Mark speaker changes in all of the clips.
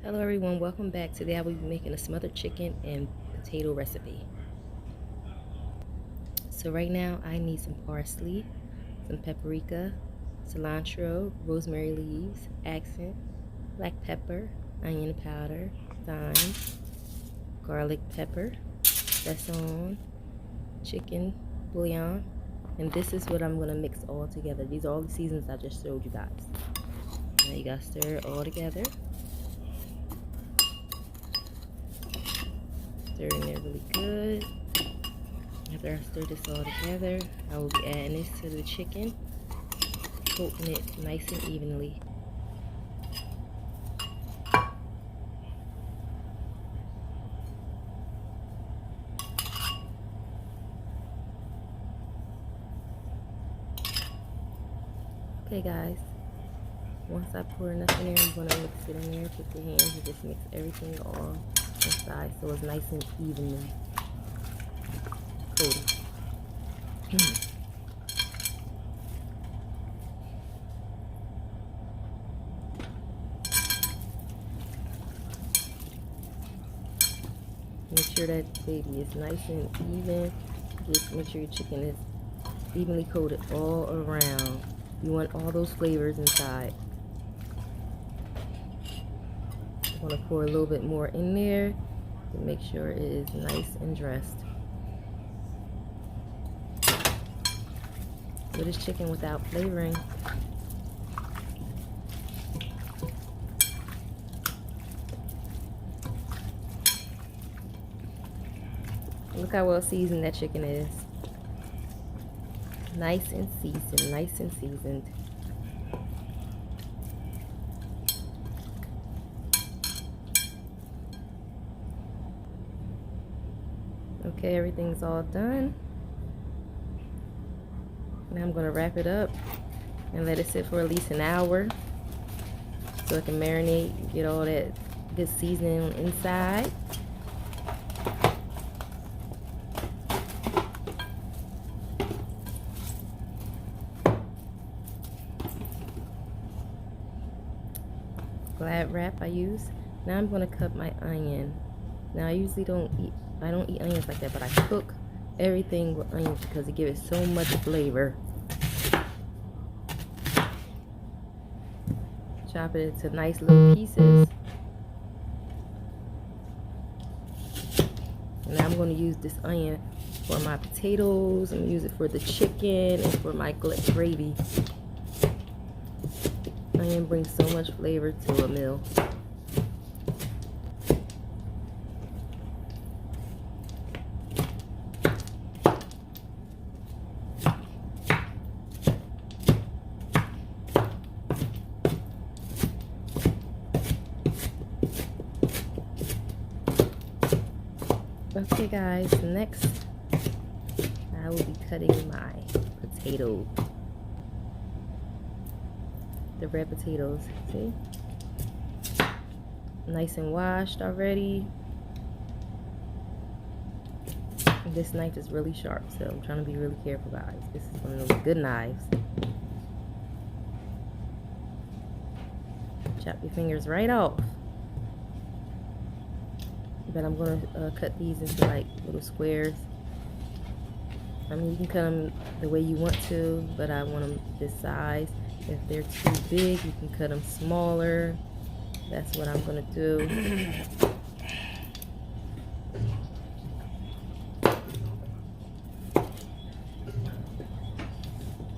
Speaker 1: Hello everyone, welcome back. Today I will be making a smothered chicken and potato recipe. So right now I need some parsley, some paprika, cilantro, rosemary leaves, accent, black pepper, onion powder, thyme, garlic pepper, sazon, chicken bouillon, and this is what I'm going to mix all together. These are all the seasons I just showed you guys. Now you got to stir it all together. Stirring it really good. After I stir this all together, I will be adding this to the chicken, coating it nice and evenly. Okay guys, once I pour enough in there, I'm going to mix it in there. Put your hands and just mix everything all inside so it's nice and evenly coated. Make sure that baby is nice and even. Just make sure your chicken is evenly coated all around. You want all those flavors inside. I'm going to pour a little bit more in there to make sure it is nice and dressed. For this chicken without flavoring, look how well seasoned that chicken is. Nice and seasoned, nice and seasoned. Okay, everything's all done. Now I'm going to wrap it up and let it sit for at least an hour so it can marinate and get all that good seasoning inside. Glad wrap I use. Now I'm going to cut my onion. Now I usually don't eat onions like that, but I cook everything with onions because it gives it so much flavor. Chop it into nice little pieces. And now I'm going to use this onion for my potatoes. I'm going to use it for the chicken and for my gravy. Onion brings so much flavor to a meal. Okay guys, next I will be cutting my potato. The red potatoes, see? Nice and washed already. This knife is really sharp, so I'm trying to be really careful guys. This is one of those good knives. Chop your fingers right off. But I'm going to cut these into like little squares. I mean, you can cut them the way you want to, but I want them this size. If they're too big, you can cut them smaller. That's what I'm going to do.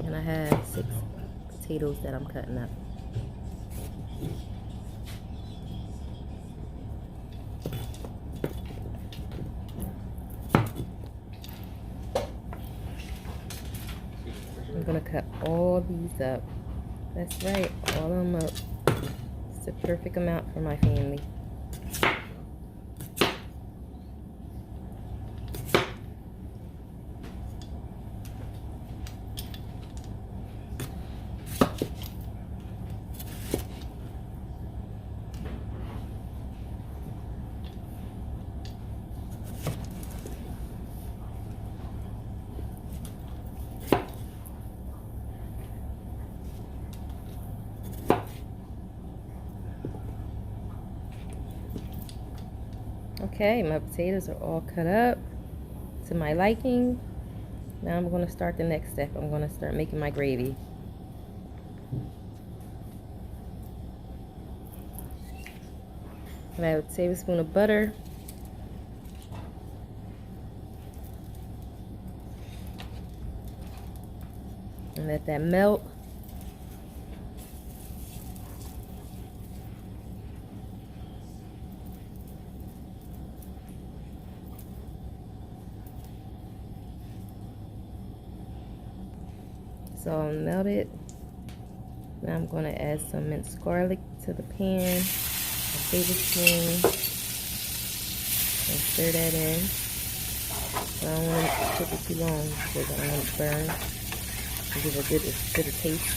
Speaker 1: And I have 6 potatoes that I'm cutting up. I'm going to cut all these up. That's right, all of them up. It's the perfect amount for my family. Okay, my potatoes are all cut up to my liking. Now I'm going to start the next step. I'm going to start making my gravy. I have a tablespoon of butter. And let that melt. So I'll melt it. Now I'm going to add some minced garlic to the pan, a tablespoon, and stir that in. I don't want to cook it too long because I don't want it to burn. And give a good bit of taste.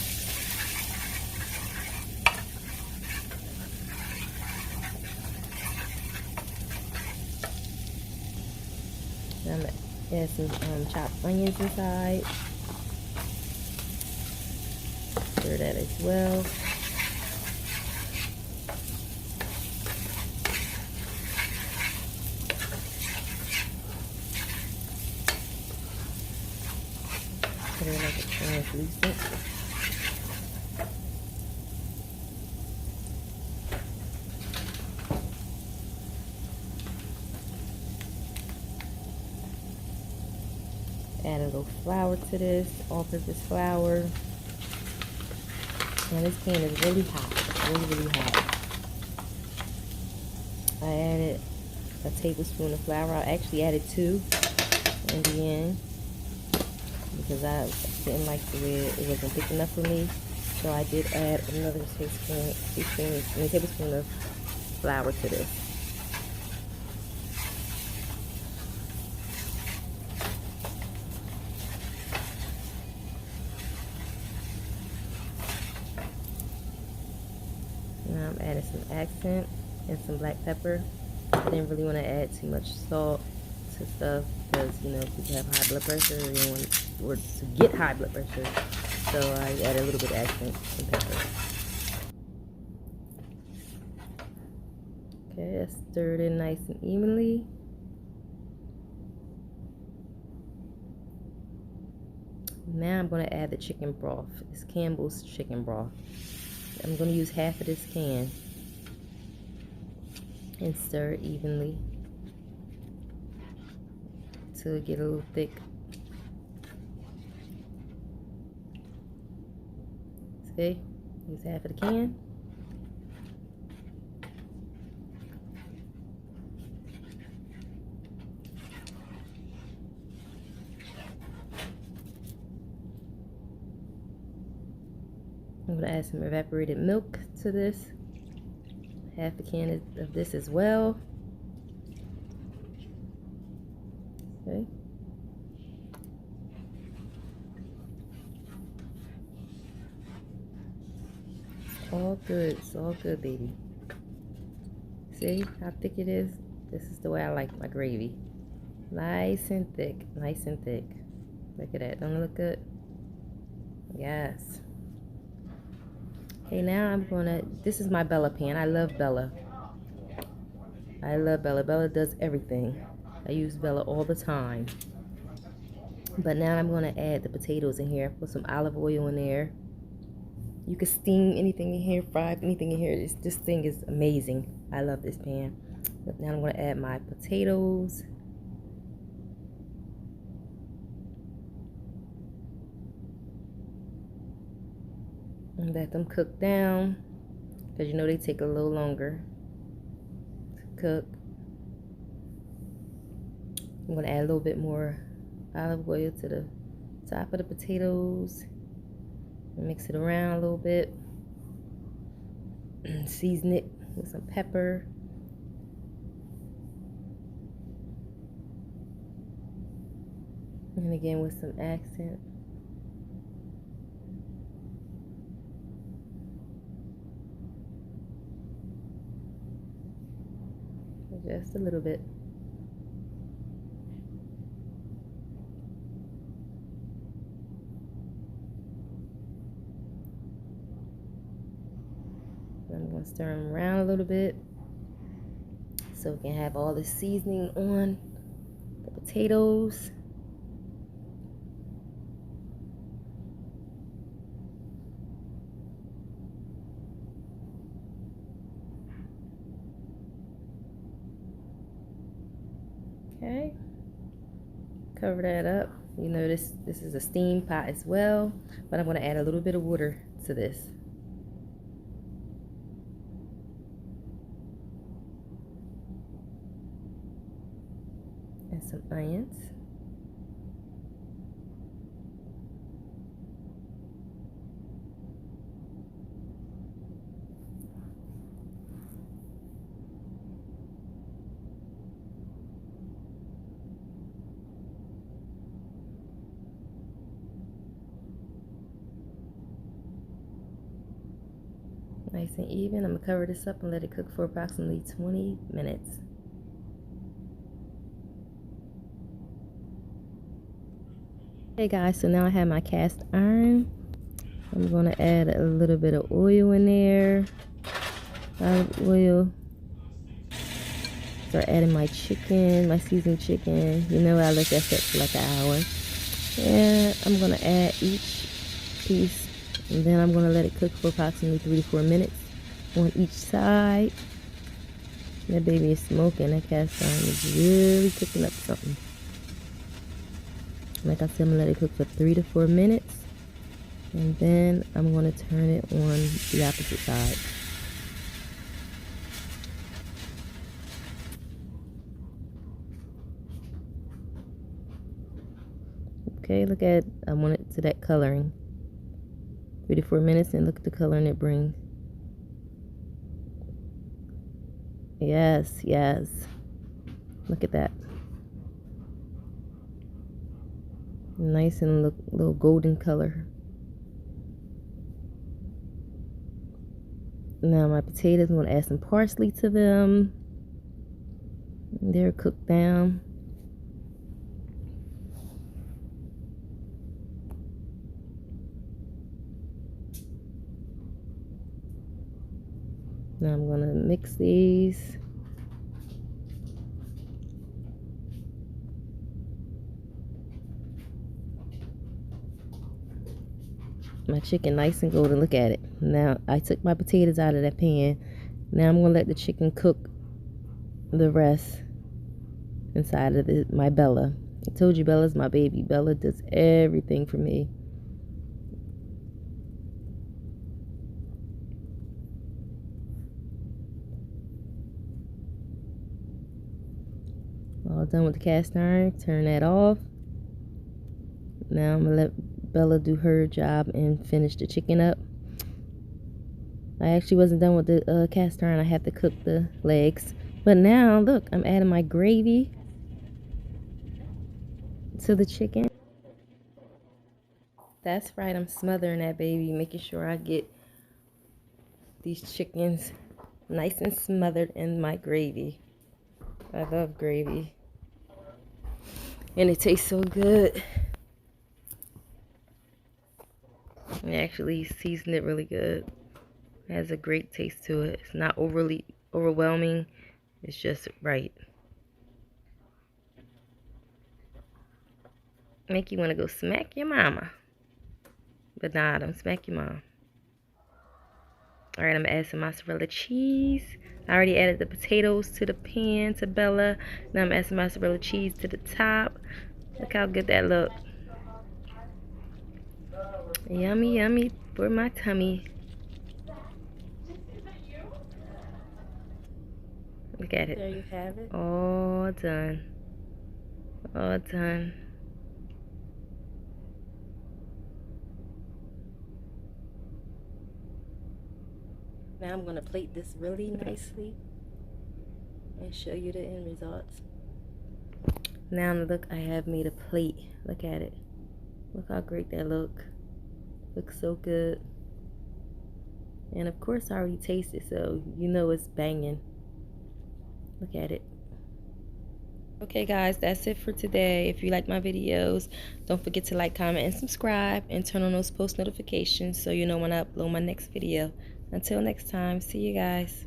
Speaker 1: Now I'm going to add some chopped onions inside. Stir that as well. Put it like a translucent. Add a little flour to this, all-purpose flour. Now this pan is really hot, really hot. I added a tablespoon of flour. I actually added 2 in the end because I didn't like the way it wasn't thick enough for me. So I did add another tablespoon of flour to this. Now I'm adding some accent and some black pepper. I didn't really want to add too much salt to stuff because, you know, people have high blood pressure or you want to get high blood pressure. So I added a little bit of accent and pepper. Okay, I stirred it nice and evenly. Now I'm going to add the chicken broth. It's Campbell's chicken broth. I'm going to use half of this can and stir it evenly till it get a little thick. See? Use half of the can. I'm going to add some evaporated milk to this. Half a can of this as well. Okay. It's all good, baby. See how thick it is? This is the way I like my gravy. Nice and thick, nice and thick. Look at that, don't it look good? Yes. Okay, now I'm gonna, this is my Bella pan. I love Bella. I love Bella. Bella does everything. I use Bella all the time. But now I'm gonna add the potatoes in here. Put some olive oil in there. You can steam anything in here, fry anything in here. This thing is amazing. I love this pan. But now I'm gonna add my potatoes. And let them cook down, because you know they take a little longer to cook. I'm going to add a little bit more olive oil to the top of the potatoes and mix it around a little bit. Season it with some pepper. And again with some accent. Just a little bit. I'm going to stir them around a little bit. so we can have all the seasoning on the potatoes. Okay, cover that up. You know this is a steam pot as well, but I'm going to add a little bit of water to this. And some onions. Nice and even. I'm going to cover this up and let it cook for approximately 20 minutes. Hey guys, so now I have my cast iron. I'm going to add a little bit of oil in there. Olive oil. Start adding my chicken, my seasoned chicken. You know I let that set for like an hour. And I'm going to add each piece. And then I'm going to let it cook for approximately 3 to 4 minutes on each side. That baby is smoking. That cast iron is really cooking up something. Like I said, I'm going to let it cook for 3 to 4 minutes. And then I'm going to turn it on the opposite side. Okay, look at, I want it to that coloring. 3 to 4 minutes, and look at the coloring it brings. Yes, yes. Look at that. Nice and look, little golden color. Now my potatoes, I'm going to add some parsley to them. They're cooked down. Now I'm going to mix these. My chicken nice and golden. Look at it. Now I took my potatoes out of that pan. Now I'm going to let the chicken cook the rest inside of my Bella. I told you Bella's my baby. Bella does everything for me. All done with the cast iron. Turn that off. Now I'm going to let Bella do her job and finish the chicken up. I actually wasn't done with the cast iron. I have to cook the legs. But now, look, I'm adding my gravy to the chicken. That's right, I'm smothering that baby, making sure I get these chickens nice and smothered in my gravy. I love gravy. And it tastes so good. I actually seasoned it really good. It has a great taste to it. It's not overly overwhelming. It's just right. Make you want to go smack your mama. But nah, don't smack your mom. Alright, I'm going to add some mozzarella cheese. I already added the potatoes to the pan to Bella. Now I'm adding some mozzarella cheese to the top. Look how good that looks. Yummy, yummy for my tummy. Look at it.
Speaker 2: There you have it.
Speaker 1: All done. All done. Now I'm going to plate this really nicely and show you the end results. Now look, I have made a plate. Look at it. Look how great that looks. Looks so good. And of course I already tasted, so you know it's banging. Look at it. Okay guys, that's it for today. If you like my videos, don't forget to like, comment, and subscribe, and turn on those post notifications so you know when I upload my next video. Until next time, see you guys.